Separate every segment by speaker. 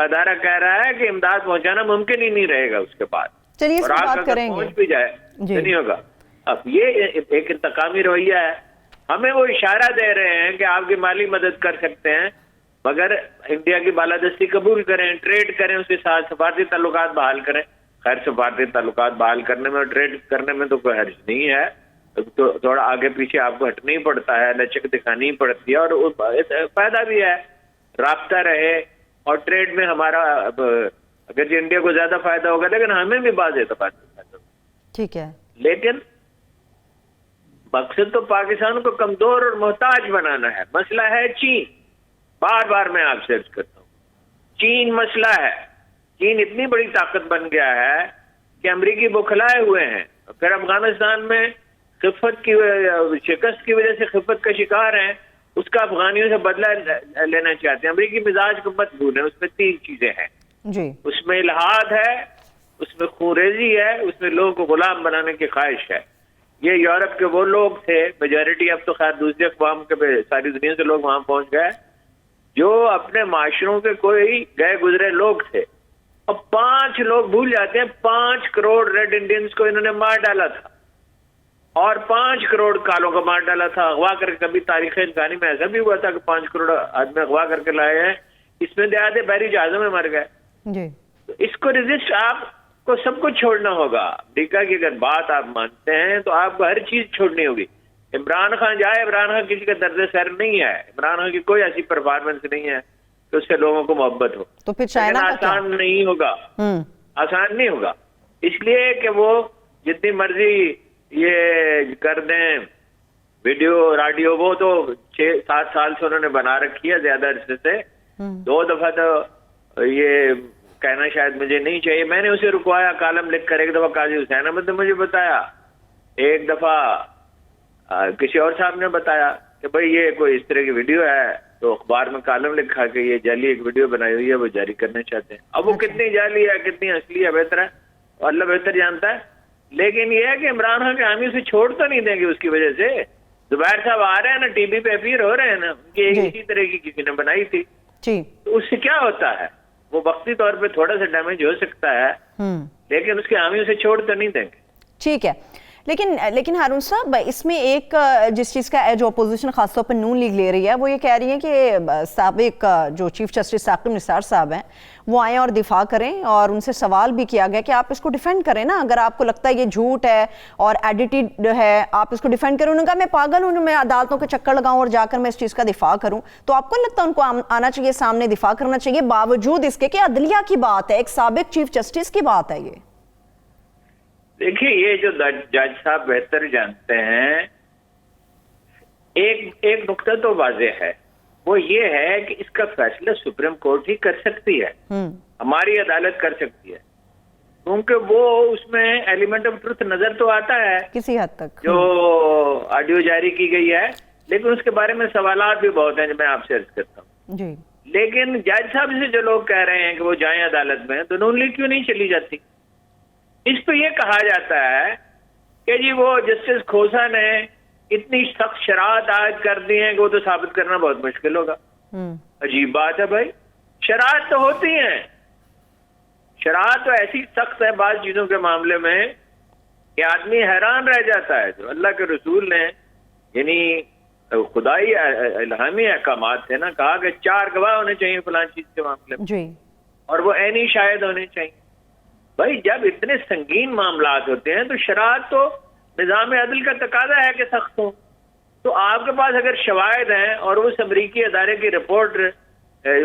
Speaker 1: کا ادارہ کہہ رہا ہے کہ امداد پہنچانا ممکن ہی نہیں رہے گا اس کے بعد.
Speaker 2: چلیے اس
Speaker 1: اور
Speaker 2: پر
Speaker 1: آپ
Speaker 2: بات
Speaker 1: اگر
Speaker 2: کریں گے.
Speaker 1: پہنچ بھی جائے تو نہیں ہوگا. اب یہ ایک انتقامی رویہ ہے. ہمیں وہ اشارہ دے رہے ہیں کہ آپ کی مالی مدد کر سکتے ہیں مگر انڈیا کی بالادستی قبول کریں, ٹریڈ کریں, اس کے ساتھ سفارتی تعلقات بحال کریں. خیر سفارتی تعلقات بحال کرنے میں اور ٹریڈ کرنے میں تو کوئی حرج نہیں ہے, تو تھوڑا آگے پیچھے آپ کو ہٹنا ہی پڑتا ہے, لچک دکھانی پڑتی ہے اور فائدہ بھی ہے, رابطہ رہے اور ٹریڈ میں ہمارا اگر جو انڈیا کو زیادہ فائدہ ہوگا لیکن ہمیں بھی بعض اعتبار سے فائدہ ہوگا.
Speaker 2: ٹھیک ہے,
Speaker 1: لیکن مقصد تو پاکستان کو کمزور اور محتاج بنانا ہے. مسئلہ ہے چین. بار بار میں آپ سے عرض کرتا ہوں, چین مسئلہ ہے. چین اتنی بڑی طاقت بن گیا ہے کہ امریکی بکھلائے ہوئے ہیں. پھر افغانستان میں خفت کی شکست کی وجہ سے خفت کا شکار ہیں, اس کا افغانیوں سے بدلہ لینا چاہتے ہیں. امریکی مزاج کو مت بھولیں, اس میں 3 چیزیں ہیں
Speaker 2: جی.
Speaker 1: اس میں الحاد ہے, اس میں خونریزی ہے, اس میں لوگوں کو غلام بنانے کی خواہش ہے. یہ یورپ کے وہ لوگ تھے, میجورٹی اب تو خیر دوسری اقوام کے ساری دنیا سے لوگ وہاں پہنچ گئے, جو اپنے معاشروں کے کوئی گئے گزرے لوگ تھے. اب 5 لوگ بھول جاتے ہیں 5 کروڑ ریڈ انڈینز کو انہوں نے مار ڈالا تھا اور 5 کروڑ کالوں کو مار ڈالا تھا, اغوا کر کے. کبھی تاریخ انسانی میں ایسا بھی ہوا تھا کہ 5 کروڑ آدمی اغوا کر کے لائے ہیں, اس میں دیہاتے بحری جہازوں میں مر گئے.
Speaker 2: جی.
Speaker 1: تو اس کو ریزسٹ آپ کو سب کچھ چھوڑنا ہوگا. امریکہ کی اگر بات آپ مانتے ہیں تو آپ کو ہر چیز چھوڑنی ہوگی. عمران خان جائے, عمران خان کسی کا درد سر نہیں ہے, عمران خان کی کوئی ایسی پرفارمنس نہیں ہے کہ اس سے لوگوں کو محبت ہو.
Speaker 2: تو پھر چائنا کا کیا؟
Speaker 1: آسان نہیں ہوگا, آسان نہیں ہوگا. اس لیے کہ وہ جتنی مرضی یہ کر دیں ویڈیو راڈیو, وہ تو 6-7 سال سے انہوں نے بنا رکھی ہے زیادہ عرصے سے. 2 دفعہ تو یہ کہنا شاید مجھے نہیں چاہیے, میں نے اسے رکوایا کالم لکھ کر. ایک دفعہ قاضی حسین احمد نے مجھے بتایا, ایک دفعہ کسی اور صاحب نے بتایا کہ بھئی یہ کوئی اس طرح کی ویڈیو ہے, تو اخبار میں کالم لکھا کہ یہ جعلی ایک ویڈیو بنائی ہوئی ہے, وہ جاری کرنا چاہتے ہیں. اب وہ کتنی جعلی ہے کتنی اصلی ہے بہتر ہے اور اللہ بہتر جانتا ہے. لیکن یہ ہے کہ عمران خان کے حامی اسے چھوڑ تو نہیں دیں گے اس کی وجہ سے. زبیر صاحب آ رہے ہیں نا, ٹی وی پہ اپیئر ہو رہے ہیں نا, ان کی ایک اسی طرح کی کسی نے بنائی تھی. تو اس سے کیا ہوتا ہے, وہ وقتی طور پہ تھوڑا سا ڈیمیج ہو سکتا ہے, لیکن اس کے حامی اسے چھوڑ تو نہیں دیں گے.
Speaker 2: ٹھیک ہے. لیکن ہارون صاحب, اس میں ایک جس چیز کا جو اپوزیشن خاص طور پر نون لیگ لے رہی ہے وہ یہ کہہ رہی ہے کہ سابق جو چیف جسٹس ثاقب نثار صاحب ہیں وہ آئیں اور دفاع کریں, اور ان سے سوال بھی کیا گیا کہ آپ اس کو ڈیفینڈ کریں نا, اگر آپ کو لگتا ہے یہ جھوٹ ہے اور ایڈیٹڈ ہے آپ اس کو ڈیفینڈ کریں. انہوں نے کہا میں پاگل ہوں, میں عدالتوں کے چکر لگاؤں اور جا کر میں اس چیز کا دفاع کروں. تو آپ کو نہیں لگتا ان کو آنا چاہیے سامنے, دفاع کرنا چاہیے باوجود اس کے کہ عدلیہ کی بات ہے, ایک سابق چیف جسٹس کی بات ہے یہ؟
Speaker 1: دیکھیے یہ جو جج صاحب بہتر جانتے ہیں, ایک نقطہ تو واضح ہے, وہ یہ ہے کہ اس کا فیصلہ سپریم کورٹ ہی کر سکتی ہے, ہماری عدالت کر سکتی ہے, کیونکہ وہ اس میں ایلیمنٹ آف ٹروتھ نظر تو آتا ہے
Speaker 2: کسی حد تک
Speaker 1: جو آڈیو جاری کی گئی ہے, لیکن اس کے بارے میں سوالات بھی بہت ہیں جو میں آپ سے عرض کرتا ہوں.
Speaker 2: جی.
Speaker 1: لیکن جج صاحب سے جو لوگ کہہ رہے ہیں کہ وہ جائیں عدالت میں, تو نون لیگ کیوں نہیں چلی جاتی؟ اس پہ یہ کہا جاتا ہے کہ جی وہ جسٹس کھوسا نے اتنی سخت شرائط عائد کر دی ہیں کہ وہ تو ثابت کرنا بہت مشکل ہوگا. عجیب بات ہے بھائی, شرائط تو ہوتی ہیں, شرائط تو ایسی سخت ہے بعض چیزوں کے معاملے میں کہ آدمی حیران رہ جاتا ہے. جو اللہ کے رسول نے یعنی خدائی الہامی احکامات تھے نا, کہا کہ 4 گواہ ہونے چاہیے فلاں چیز کے معاملے میں, اور وہ عینی شاہد ہونے چاہیے. بھائی جب اتنے سنگین معاملات ہوتے ہیں تو شرائط تو نظام عدل کا تقاضا ہے کہ سخت ہو. تو آپ کے پاس اگر شواہد ہیں اور اس امریکی ادارے کی رپورٹ,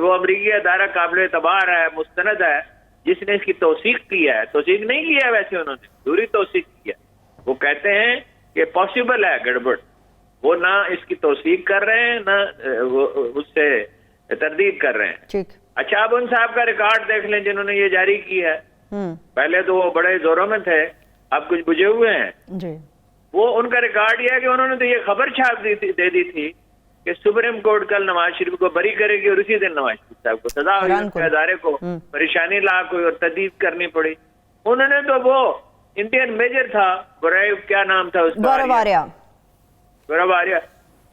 Speaker 1: وہ امریکی ادارہ قابل اعتبار ہے, مستند ہے, جس نے اس کی توثیق کی ہے, توثیق نہیں کی ہے ویسے انہوں نے دوری توثیق کی ہے, وہ کہتے ہیں کہ پاسبل ہے گڑبڑ, وہ نہ اس کی توثیق کر رہے ہیں نہ اس سے تردید کر رہے ہیں. اچھا اب ان صاحب کا ریکارڈ دیکھ لیں جنہوں نے یہ جاری کی ہے. پہلے تو وہ بڑے زوروں میں تھے, اب کچھ بجھے ہوئے ہیں. وہ ان کا ریکارڈ یہ ہے کہ انہوں نے تو یہ خبر چھاپ دے دی تھی کہ سپریم کورٹ کل نواز شریف کو بری کرے گی, اور اسی دن نواز شریف صاحب کو سزا ہوئی, ان کے ادارے کو پریشانی لاحق ہوئی اور تردید کرنی پڑی. انہوں نے تو وہ انڈین میجر تھا, کیا نام تھا اس کا, گورواریہ,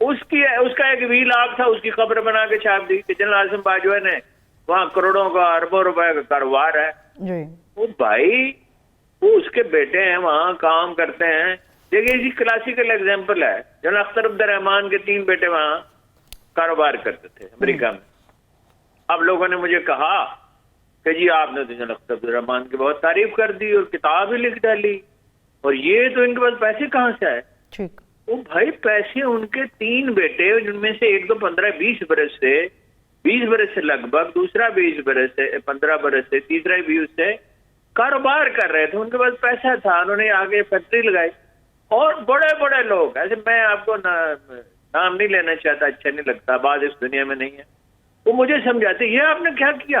Speaker 1: اس کا ایک وی لاگ تھا, اس کی خبر بنا کے چھاپ دی کہ جنرل عاصم باجوہ نے وہاں کروڑوں کا اربوں روپے کا کاروبار ہے.
Speaker 2: جی
Speaker 1: وہ بھائی وہ اس کے بیٹے ہیں وہاں کام کرتے ہیں. دیکھیے اسی کلاسیکل ایگزامپل ہے, جنرل اختر عبد الرحمان کے 3 بیٹے وہاں کاروبار کرتے تھے امریکہ میں. اب لوگوں نے مجھے کہا کہ جی آپ نے تو جنرل اختر عبد الرحمان کی بہت تعریف کر دی اور کتاب ہی لکھ ڈالی, اور یہ تو ان کے پاس پیسے کہاں سے آئے؟
Speaker 2: ٹھیک.
Speaker 1: وہ بھائی پیسے ان کے 3 بیٹے, جن میں سے ایک تو 15-20 برس سے, 20 برس سے لگ بھگ, دوسرا 20 برس سے, 15 برس سے, تیسرا 20 سے کاروبار کر رہے تھے. ان کے پاس پیسہ تھا, انہوں نے آگے فیکٹری لگائی. اور بڑے بڑے لوگ, ایسے میں آپ کو نام نہیں لینا چاہتا, اچھا نہیں لگتا, بعض اس دنیا میں نہیں ہے, وہ مجھے سمجھاتے یہ آپ نے کیا کیا.